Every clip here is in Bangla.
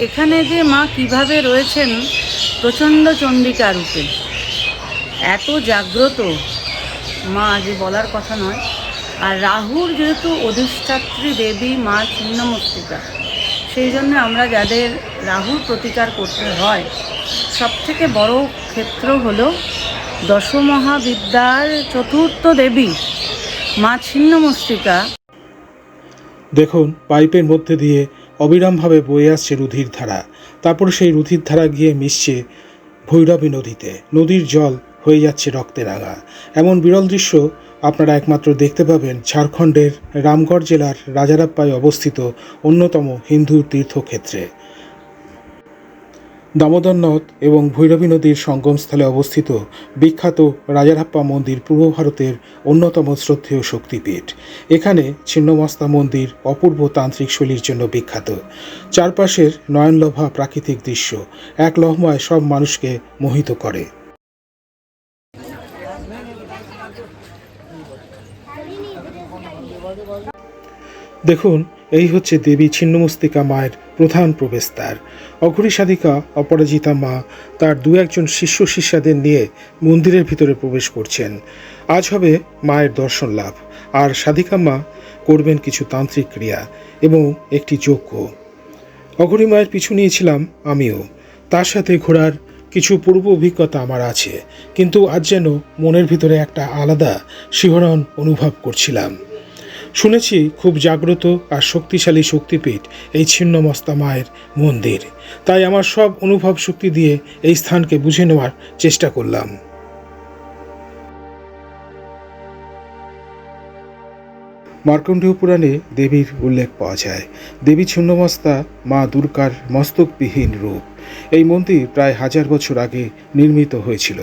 এখানে যে মা কিভাবে রয়েছেন প্রচণ্ড চণ্ডিকা রূপে, এত জাগ্রত মা যে বলার কথা নয়। আর রাহুর যেহেতু অধিষ্ঠাত্রী দেবী মা ছিন্নমস্তিকা, সেই জন্য আমরা যাদের রাহুর প্রতিকার করতে হয়, সবথেকে বড় ক্ষেত্র হলো দশমহাবিদ্যার চতুর্থ দেবী মা ছিন্নমস্তিকা। দেখুন, পাইপের মধ্যে দিয়ে অবিরামভাবে বয়ে আসছে রুধির ধারা। তারপর সেই রুধির ধারা গিয়ে মিশছে ভৈরবী নদীতে। নদীর জল হয়ে যাচ্ছে রক্তে রাঙা। এমন বিরল দৃশ্য আপনারা একমাত্র দেখতে পাবেন ঝাড়খণ্ডের রামগড় জেলার রাজারাপ্পায় অবস্থিত অন্যতম হিন্দু তীর্থক্ষেত্রে। দামোদর নদ এবং ভৈরবী নদীর সঙ্গমস্থলে অবস্থিত বিখ্যাত রাজারাপ্পা মন্দির পূর্ব ভারতের অন্যতম শ্রদ্ধেয় শক্তিপীঠ। এখানে ছিন্নমস্তা মন্দির অপূর্ব তান্ত্রিক শৈলীর জন্য বিখ্যাত। চারপাশের নয়নলোভা প্রাকৃতিক দৃশ্য এক লহমায় সব মানুষকে মোহিত করে। দেখুন, এই হচ্ছে দেবী ছিন্নমস্তিকা মায়ের প্রধান প্রবেশদ্বার। অঘরী সাধিকা অপরাজিতা মা তার দু একজন শিষ্য শিষ্যাদের নিয়ে মন্দিরের ভিতরে প্রবেশ করছেন। আজ হবে মায়ের দর্শন লাভ, আর সাধিকা মা করবেন কিছু তান্ত্রিক ক্রিয়া এবং একটি যজ্ঞ। অঘরী মায়ের পিছু নিয়েছিলাম আমিও। তার সাথে ঘোরার কিছু পূর্ব অভিজ্ঞতা আমার আছে, কিন্তু আজ যেন মনের ভিতরে একটা আলাদা শিহরণ অনুভব করছিলাম। শুনেছি খুব জাগ্রত আর শক্তিশালী শক্তিপীঠ এই ছিন্নমস্তা মায়ের মন্দির, তাই আমার সব অনুভব শক্তি দিয়ে এই স্থানকে বুঝে নেওয়ার চেষ্টা করলাম। মার্কণ্ডেয় পুরাণে দেবীর উল্লেখ পাওয়া যায়। দেবী ছিন্নমস্তা মা দুর্গার মস্তকবিহীন রূপ। এই মন্দির প্রায় 1000 বছর আগে নির্মিত হয়েছিল।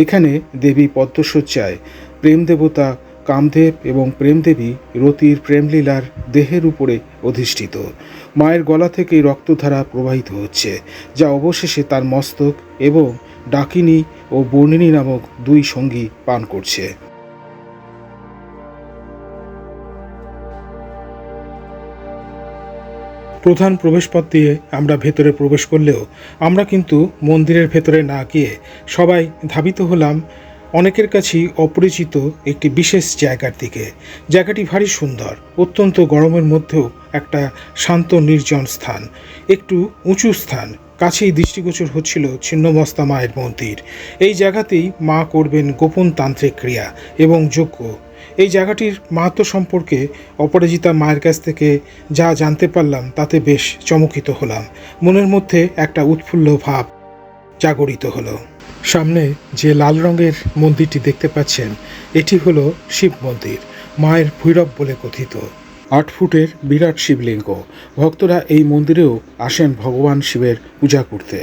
এখানে দেবী পদ্মশয্যায় প্রেম দেবতা কামদেব এবং প্রেমদেবী রতির প্রেমলীলার দেহের উপরে অধিষ্ঠিত। মায়ের গলা থেকে রক্তধারা প্রবাহিত হচ্ছে, যা অবশেষে তার মস্তক এবং ডাকিনী ও বর্ণিনী নামক দুই সঙ্গী পান করছে। প্রধান প্রবেশপথ দিয়ে আমরা ভেতরে প্রবেশ করলেও আমরা কিন্তু মন্দিরের ভেতরে না গিয়ে সবাই ধাবিত হলাম অনেকের কাছেই অপরিচিত একটি বিশেষ জায়গার দিকে। জায়গাটি ভারী সুন্দর, অত্যন্ত গরমের মধ্যেও একটা শান্ত নির্জন স্থান, একটু উঁচু স্থান। কাছেই দৃষ্টিগোচর হচ্ছিল ছিন্নমস্তা মায়ের মন্দির। এই জায়গাতেই মা করবেন গোপন তান্ত্রিক ক্রিয়া এবং যজ্ঞ। এই জায়গাটির মাহাত্ম্য সম্পর্কে অপরাজিতা মায়ের কাছ থেকে যা জানতে পারলাম তাতে বেশ চমকিত হলাম। মনের মধ্যে একটা উৎফুল্ল ভাব জাগরিত হলো। সামনে যে লাল রঙের মন্দিরটি দেখতে পাচ্ছেন, এটি হলো শিব মন্দির, মায়ের ভৈরব বলে কথিত। 8 ফুটের বিরাট শিবলিঙ্গ। ভক্তরা এই মন্দিরেও আসেন ভগবান শিবের পূজা করতে।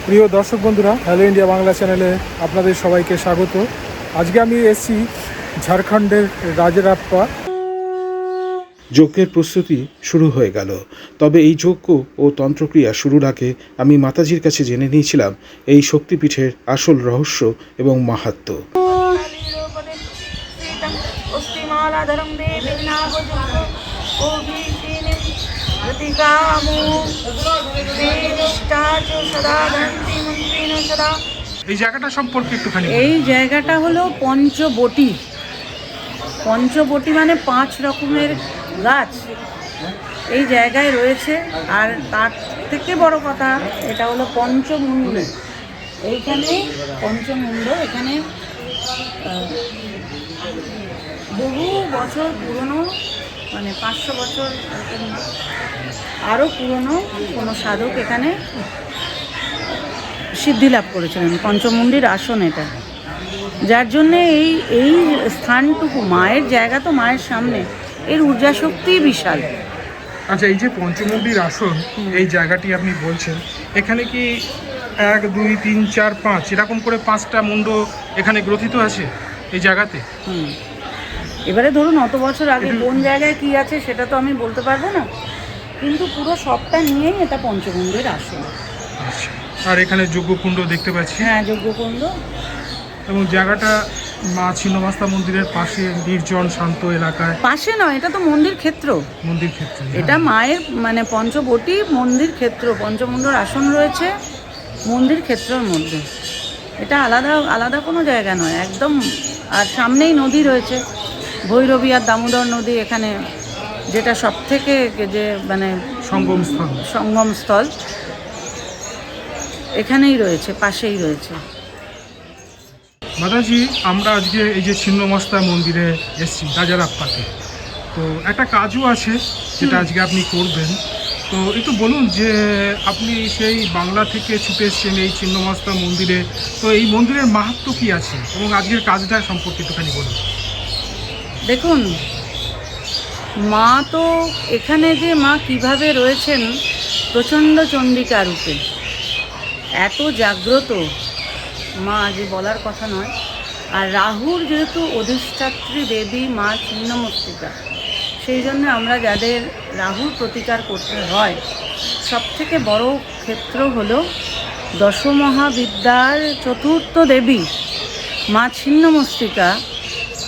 প্রিয় দর্শক বন্ধুরা, হ্যালো ইন্ডিয়া বাংলা চ্যানেলে আপনাদের সবাইকে স্বাগত। আজকে আমি এসেছি ঝাড়খণ্ডের রাজারাপ্পা। যজ্ঞের প্রস্তুতি শুরু হয়ে গেল। তবে এই যজ্ঞ ও তন্ত্রক্রিয়া শুরুর আগে আমি মাতাজির কাছে জেনে নিয়েছিলাম এই শক্তিপীঠের আসল রহস্য এবং মাহাত্ম্য। এই জায়গাটা সম্পর্কে একটুখানি। এই জায়গাটা হলো পঞ্চবটি। পঞ্চবটি মানে 5 রকমের গাছ এই জায়গায় রয়েছে। আর তার থেকে বড় কথা, এটা হলো পঞ্চমুণ্ড। এইখানে পঞ্চমুণ্ড, এখানে বহু বছর পুরনো, মানে 500 বছর আরও পুরনো কোনো সাধক এখানে সিদ্ধি লাভ করেছিলেন। পঞ্চমুণ্ডির আসন এটা, যার জন্যে এই স্থানটুকু, মায়ের জায়গা তো মায়ের সামনে, এর ঊর্জা শক্তি বিশাল। আচ্ছা, এই যে পঞ্চমুণ্ডির আসন, এই জায়গাটি আপনি বলছেন, এখানে কি 1 2 3 4 5 এরকম করে 5টা মুণ্ড এখানে গ্রথিত আছে এই জায়গাতে? এবারে ধরুন অত বছর আগে কোন জায়গায় কি আছে সেটা তো আমি বলতে পারবো না, কিন্তু পুরো সবটা নিয়েই এটা পঞ্চমুণ্ডের আসন। আচ্ছা, আর এখানে যজ্ঞকুণ্ড দেখতে পাচ্ছি। হ্যাঁ, যজ্ঞকুণ্ড। এবং জায়গাটা মা ছিন্নমস্তা মন্দিরের পাশে নির্জন শান্ত এলাকায়। পাশে নয়, এটা তো মন্দির ক্ষেত্র। মন্দির ক্ষেত্রে এটা মায়ের মানে পঞ্চবটী মন্দির ক্ষেত্র, পঞ্চমুণ্ডর আসন রয়েছে মন্দির ক্ষেত্রের মধ্যে। এটা আলাদা আলাদা কোনো জায়গা নয় একদম। আর সামনেই নদী রয়েছে, ভৈরবী আর দামোদর নদী, এখানে যেটা সব থেকে যে মানে সঙ্গমস্থল এখানেই রয়েছে, পাশেই রয়েছে। মাতাজি, আমরা আজকে এই যে ছিন্নমস্তা মন্দিরে এসেছি রাজারাপ্পাতে, তো একটা কাজও আছে যেটা আজকে আপনি করবেন। তো একটু বলুন যে আপনি সেই বাংলা থেকে ছুটে এসেছেন এই ছিন্নমস্তা মন্দিরে, তো এই মন্দিরের মাহাত্ম্য কী আছে এবং আজকের কাজটা সম্পর্কে একটুখানি বলুন। দেখুন, মা তো এখানে যে মা কিভাবে রয়েছেন প্রচণ্ড চণ্ডিকা রূপে, এত জাগ্রত মা যে বলার কথা নয়। আর রাহুর যেহেতু অধিষ্ঠাত্রী দেবী মা ছিন্নমস্তিকা, সেই জন্য আমরা যাদের রাহুর প্রতিকার করতে হয়, সবথেকে বড় ক্ষেত্র হলো দশমহাবিদ্যার চতুর্থ দেবী মা ছিন্নমস্তিকা।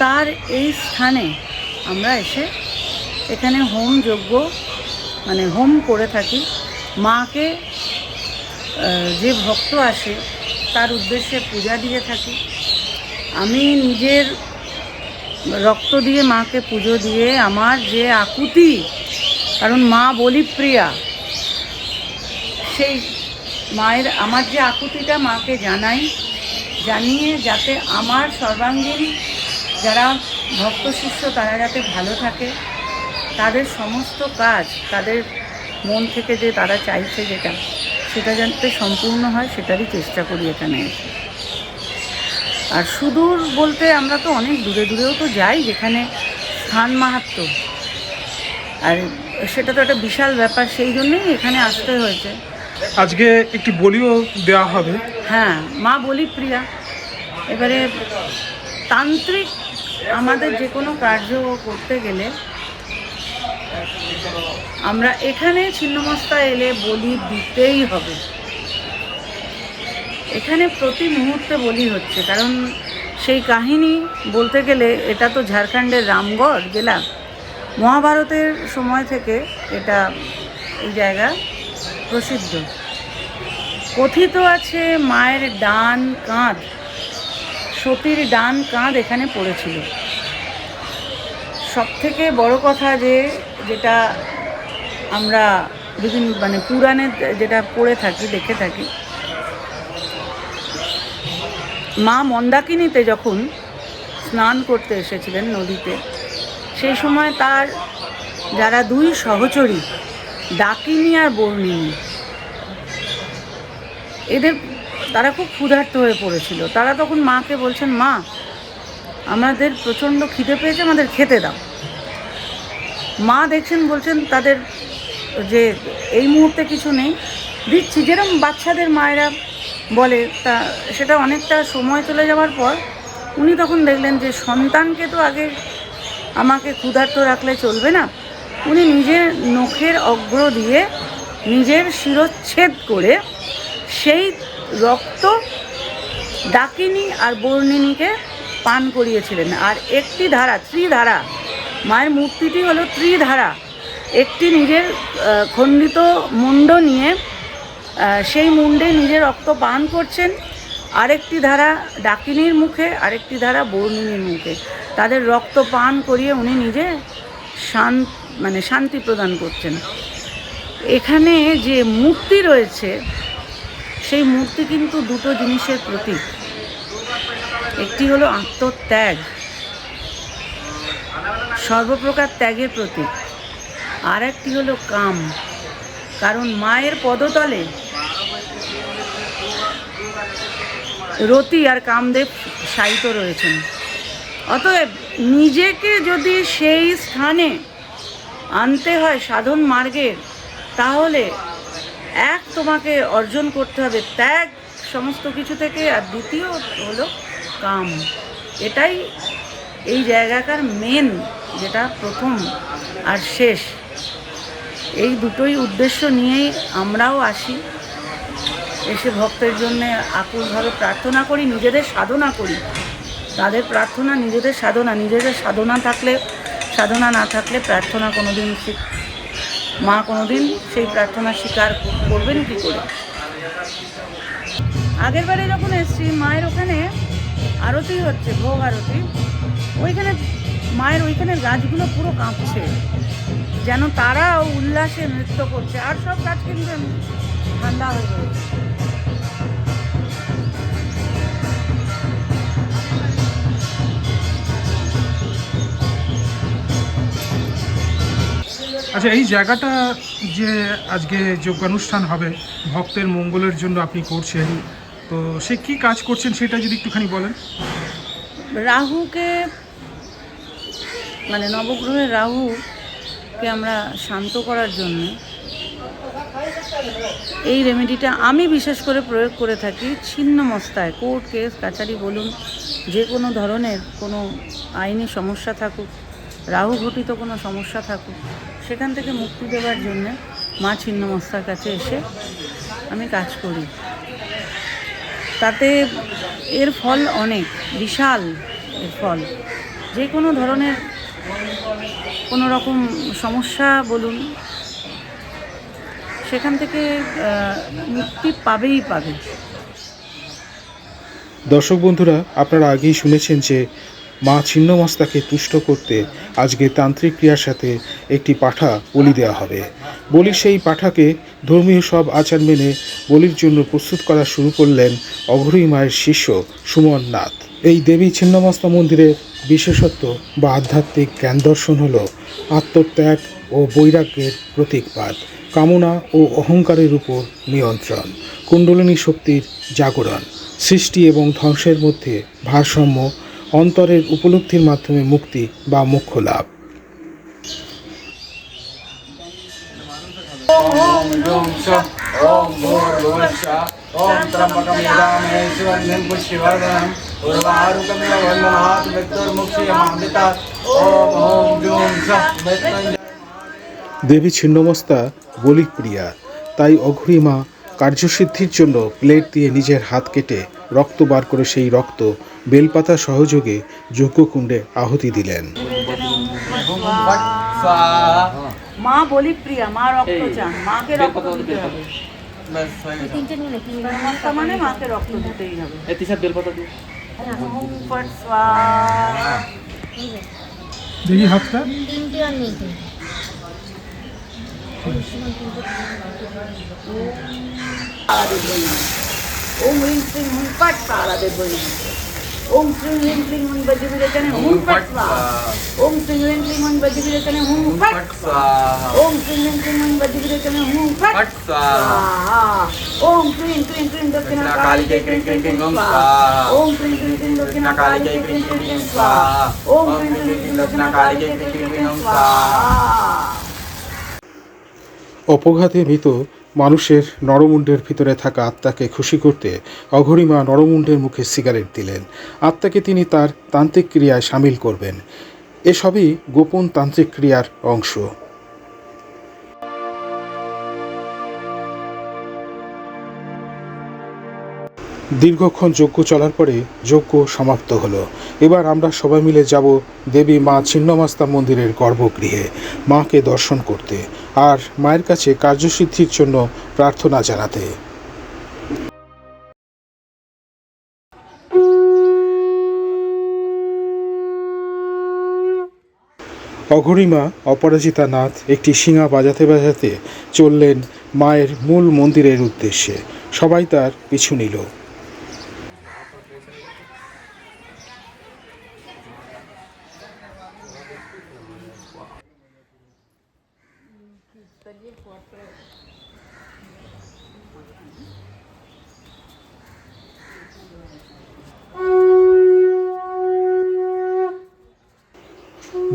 তার এই স্থানে আমরা এসে এখানে হোম যজ্ঞ মানে হোম করে থাকি। মাকে যে ভক্ত আসে তার উদ্দেশ্যে পূজা দিয়ে থাকি। আমি নিজের রক্ত দিয়ে মাকে পুজো দিয়ে আমার যে আকুতি, কারণ মা বলিপ্রিয়া, সেই মায়ের আমার যে আকুতিটা মাকে জানাই, জানিয়ে যাতে আমার সর্বাঙ্গীন যারা ভক্ত শিষ্য তারা যাতে ভালো থাকে, তাদের সমস্ত কাজ তাদের মন থেকে যে তারা চাইছে যেটা, সেটা যাতে সম্পূর্ণ হয় সেটারই চেষ্টা করি এখানে এসে। আর সুদূর বলতে আমরা তো অনেক দূরে দূরেও তো যাই, যেখানে স্থান মাহাত্ম্য, আর সেটা তো একটা বিশাল ব্যাপার, সেই জন্যই এখানে আসতে হয়েছে। আজকে একটি বলিও দেওয়া হবে। হ্যাঁ, মা বলিপ্রিয়া। এবারে তান্ত্রিক আমাদের যে কোনো কার্য করতে গেলে আমরা এখানে ছিন্নমস্তা এলে বলি দিতেই হবে। এখানে প্রতি মুহূর্তে বলি হচ্ছে, কারণ সেই কাহিনী বলতে গেলে এটা তো ঝাড়খণ্ডের রামগড় জেলা, মহাভারতের সময় থেকে এটা এই জায়গা প্রসিদ্ধ। কথিত আছে মায়ের ডান কাঁধ, সতীর ডান কাঁধ এখানে পড়েছিল। সবথেকে বড় কথা যেটা আমরা বিভিন্ন মানে পুরাণে যেটা পড়ে থাকি, দেখে থাকি, মা মন্দাকিনীতে যখন স্নান করতে এসেছিলেন নদীতে, সেই সময় তার যারা দুই সহচরী ডাকিনী আর বর্ণিনী, তারা খুব ক্ষুধার্ত হয়ে পড়েছিল। তারা তখন মাকে বলছেন, মা আমাদের প্রচণ্ড খিদে পেয়েছে, আমাদের খেতে দাও। মা দেখছেন, বলছেন তাদের যে এই মুহূর্তে কিছু নেই, দিচ্ছি, যেরকম বাচ্চাদের মায়েরা বলে। তা সেটা অনেকটা সময় চলে যাওয়ার পর উনি তখন দেখলেন যে সন্তানকে তো আগে আমাকে ক্ষুধার্ত রাখলে চলবে না। উনি নিজের নখের অগ্র দিয়ে নিজের শিরচ্ছেদ করে সেই রক্ত ডাকিনী আর বর্ণিনীকে পান করিয়েছিলেন। আর একটি ধারা, ত্রিধারা, মায়ের মূর্তিটি হলো ত্রিধারা। একটি নিজের খণ্ডিত মুণ্ড নিয়ে সেই মুণ্ডে নিজের রক্ত পান করছেন, আরেকটি ধারা ডাকিনীর মুখে, আরেকটি ধারা বর্ণিনীর মুখে। তাদের রক্ত পান করিয়ে উনি নিজে শান্তি প্রদান করছেন। এখানে যে মূর্তি রয়েছে, সেই মূর্তি কিন্তু দুটো জিনিসের প্রতীক। একটি হলো আত্মত্যাগ, সর্বপ্রকার ত্যাগের প্রতীক, আর একটি হলো কাম। কারণ মায়ের পদতলে রতি আর কামদেব শায়িত রয়েছেন। অতএব নিজেকে যদি সেই স্থানে আনতে হয় সাধন মার্গের, তাহলে এক তোমাকে অর্জন করতে হবে ত্যাগ সমস্ত কিছু থেকে, আর দ্বিতীয় হলো কাম। এটাই এই জায়গাকার মেন, যেটা প্রথম আর শেষ, এই দুটোই উদ্দেশ্য নিয়েই আমরাও আসি। এসে ভক্তের জন্য আকুলভাবে প্রার্থনা করি, নিজেদের সাধনা করি, তাদের প্রার্থনা নিজেদের সাধনা, নিজেদের সাধনা না থাকলে প্রার্থনা কোনোদিন মা কোনোদিন সেই প্রার্থনা স্বীকার করবেন কী করে। আগের বারে যখন এসেছি মায়ের ওখানে আরতি হচ্ছে, ভোগ আরতি, ওইখানে মায়ের ওইখানে গাছগুলো পুরো কাঁপছে, যেন তারাও উল্লাসে নৃত্য করছে, আর সব গাছ কিন্তু ঠান্ডা হয়ে রয়েছে। আচ্ছা, এই জায়গাটা যে আজকে যজ্ঞানুষ্ঠান হবে ভক্তের মঙ্গলের জন্য আপনি করছেন, তো সে কি কাজ করছেন সেটা যদি একটুখানি বলেন। রাহুকে মানে নবগ্রহের রাহুকে আমরা শান্ত করার জন্য এই রেমেডিটা আমি বিশেষ করে প্রয়োগ করে থাকি। ছিন্ন মস্তায় কোর্ট কেস কাছারি বলুন, যে কোনো ধরনের কোনো আইনি সমস্যা থাকুক, রাহু ঘটিত কোনো সমস্যা থাকুক, সেখান থেকে মুক্তি দেওয়ার জন্য মা ছিন্নমস্তার কাছে এসে আমি কাজ করি। তাতে এর ফল অনেক বিশাল, এর ফল যে কোনো ধরনের কোনো রকম সমস্যা বলুন, সেখান থেকে মুক্তি পাবেই পাবে। দর্শক বন্ধুরা, আপনারা আগেই শুনেছেন যে মা ছিন্নমস্তাকে তুষ্ট করতে আজকে তান্ত্রিক ক্রিয়ার সাথে একটি পাঠা বলি দেওয়া হবে। বলির সেই পাঠাকে ধর্মীয় সব আচার মেনে বলির জন্য প্রস্তুত করা শুরু করলেন অঘরী মায়ের শিষ্য সুমন নাথ। এই দেবী ছিন্নমস্তা মন্দিরের বিশেষত্ব বা আধ্যাত্মিক জ্ঞান দর্শন হল আত্মত্যাগ ও বৈরাগ্যের প্রতীকবাদ, কামনা ও অহংকারের উপর নিয়ন্ত্রণ, কুণ্ডলিনী শক্তির জাগরণ, সৃষ্টি এবং ধ্বংসের মধ্যে ভারসাম্য, অন্তরের উপলব্ধির মাধ্যমে মুক্তি বা মোক্ষ লাভ। দেবী ছিন্নমস্তা বলি প্রিয়া, তাই অঘরী মা কার্যসিদ্ধির জন্য প্লেট দিয়ে নিজের হাত কেটে রক্ত বার করে সেই রক্ত বেলপাতা সহযোগে যজ্ঞকুণ্ডে আহুতি দিলেন। মা বলি প্রিয়া, মা রক্ত চান, মাকে রক্ত দিতে হবে, মানে মাকে রক্ত দিতেই হবে। দেখি হাতটা। ओम ह्रीं श्रीं हुं फट स्वाहा देवई। ओम श्रीं ह्रीं श्रीं हुं वज्रविरेचने हुं फट स्वाहा। ओम श्रीं ह्रीं श्रीं हुं वज्रविरेचने हुं फट स्वाहा। ओम श्रीं ह्रीं श्रीं हुं वज्रविरेचने हुं फट स्वाहा। ओम क्रीं क्रीं क्रीं दक्षिणाकालिके क्रीं क्रीं क्रीं स्वाहा। ओम क्रीं क्रीं क्रीं दक्षिणाकालिके क्रीं क्रीं क्रीं स्वाहा। ओम क्रीं क्रीं क्रीं दक्षिणाकालिके क्रीं क्रीं क्रीं स्वाहा। অপঘাতে মৃত মানুষের নরমুণ্ডের ভিতরে থাকা আত্মাকে খুশি করতে অঘরী মা নরমুণ্ডের মুখে সিগারেট দিলেন। আত্মাকে তিনি তার তান্ত্রিক ক্রিয়ায় সামিল করবেন। এসবই গোপন তান্ত্রিক ক্রিয়ার অংশ। দীর্ঘক্ষণ যজ্ঞ চলার পরে যজ্ঞ সমাপ্ত হলো। এবার আমরা সবাই মিলে যাব দেবী মা ছিন্নমস্তা মন্দিরের গর্ভগৃহে মাকে দর্শন করতে আর মায়ের কাছে কার্যসিদ্ধির জন্য প্রার্থনা জানাতে। অঘরী মা অপরাজিতা নাথ একটি শিঙা বাজাতে বাজাতে চললেন মায়ের মূল মন্দিরের উদ্দেশ্যে। সবাই তার পিছু নিল।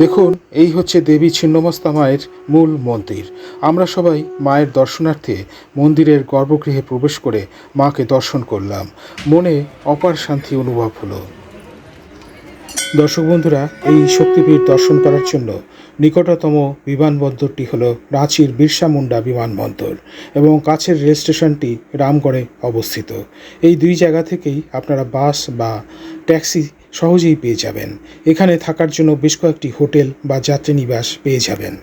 দেখুন, এই হচ্ছে দেবী ছিন্নমস্তা মায়ের মূল মন্দির। আমরা সবাই মায়ের দর্শনার্থে মন্দিরের গর্ভগৃহে প্রবেশ করে মাকে দর্শন করলাম। মনে অপার শান্তি অনুভব হলো। দর্শক বন্ধুরা, এই শক্তিপীঠ দর্শন করার জন্য নিকটতম বিমানবন্দরটি হলো রাঁচির বিরসা মুন্ডা বিমানবন্দর এবং কাছের রেল স্টেশনটি রামগড়ে অবস্থিত। এই দুই জায়গা থেকেই আপনারা বাস বা ট্যাক্সি সহজেই পেয়ে যাবেন। এখানে থাকার জন্য বেশ কয়েকটি হোটেল বা যাত্রীনিবাস পেয়ে যাবেন।